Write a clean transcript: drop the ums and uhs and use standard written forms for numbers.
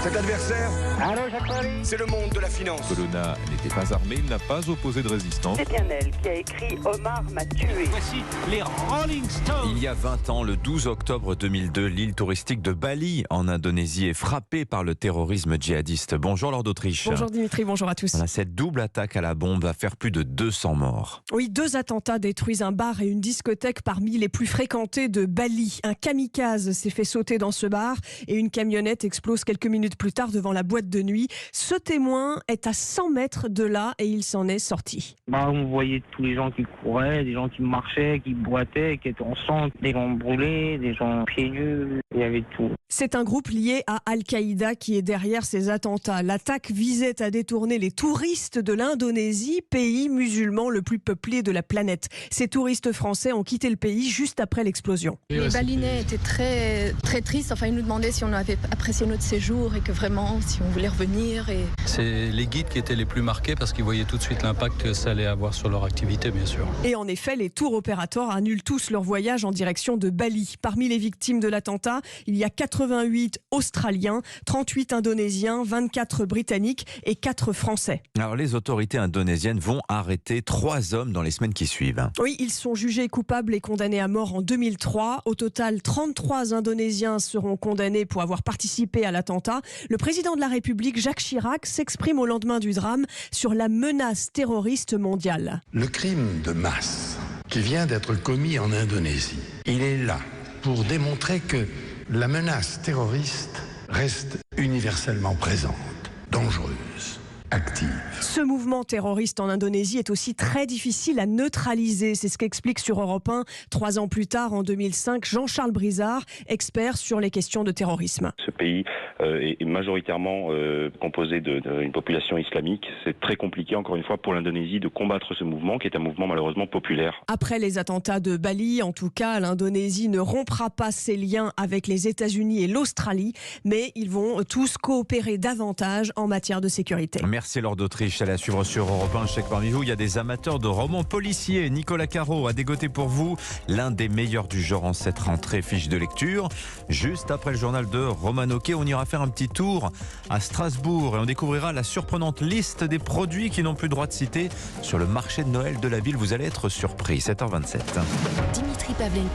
Cet adversaire, c'est le monde de la finance. Colonna n'était pas armé, il n'a pas opposé de résistance. C'est bien elle qui a écrit « Omar m'a tué ». Voici les Rolling Stones. Il y a 20 ans, le 12 octobre 2002, l'île touristique de Bali, en Indonésie, est frappée par le terrorisme djihadiste. Bonjour Laure d'Autriche. Bonjour Dimitri, bonjour à tous. Voilà, cette double attaque à la bombe va faire plus de 200 morts. Oui, 2 attentats détruisent un bar et une discothèque parmi les plus fréquentés de Bali. Un kamikaze s'est fait sauter dans ce bar et une camionnette explose quelques minutes plus tard devant la boîte de nuit. Ce témoin est à 100 mètres de là et il s'en est sorti. On voyait tous les gens qui couraient, des gens qui marchaient, qui boitaient, qui étaient en sang, des gens brûlés, des gens pieds nus, il y avait tout. C'est un groupe lié à Al-Qaïda qui est derrière ces attentats. L'attaque visait à détourner les touristes de l'Indonésie, pays musulman le plus peuplé de la planète. Ces touristes français ont quitté le pays juste après l'explosion. Les Balinais étaient très, très tristes. Enfin, ils nous demandaient si on avait apprécié notre séjour et que vraiment, si on voulait revenir. C'est les guides qui étaient les plus marqués parce qu'ils voyaient tout de suite l'impact que ça allait avoir sur leur activité, bien sûr. Et en effet, les tours opérateurs annulent tous leur voyage en direction de Bali. Parmi les victimes de l'attentat, il y a 88 Australiens, 38 Indonésiens, 24 Britanniques et 4 Français. Alors les autorités indonésiennes vont arrêter 3 hommes dans les semaines qui suivent. Oui, ils sont jugés coupables et condamnés à mort en 2003. Au total, 33 Indonésiens seront condamnés pour avoir participé à l'attentat. Le président de la République, Jacques Chirac, s'exprime au lendemain du drame sur la menace terroriste mondiale. Le crime de masse qui vient d'être commis en Indonésie, il est là pour démontrer que la menace terroriste reste universellement présente, dangereuse, active. Ce mouvement terroriste en Indonésie est aussi très difficile à neutraliser. C'est ce qu'explique sur Europe 1, 3 ans plus tard, en 2005, Jean-Charles Brizard, expert sur les questions de terrorisme. Ce pays est majoritairement composé d'une population islamique. C'est très compliqué, encore une fois, pour l'Indonésie de combattre ce mouvement, qui est un mouvement malheureusement populaire. Après les attentats de Bali, en tout cas, l'Indonésie ne rompra pas ses liens avec les États-Unis et l'Australie, mais ils vont tous coopérer davantage en matière de sécurité. Merci Laure d'Autriche, à suivre sur Europe 1. Je sais que parmi vous, il y a des amateurs de romans policiers. Nicolas Caro a dégoté pour vous l'un des meilleurs du genre en cette rentrée, fiche de lecture. Juste après le journal de Roman Oquet, on ira faire un petit tour à Strasbourg et on découvrira la surprenante liste des produits qui n'ont plus le droit de citer sur le marché de Noël de la ville. Vous allez être surpris. 7h27. Dimitri Pavlenko.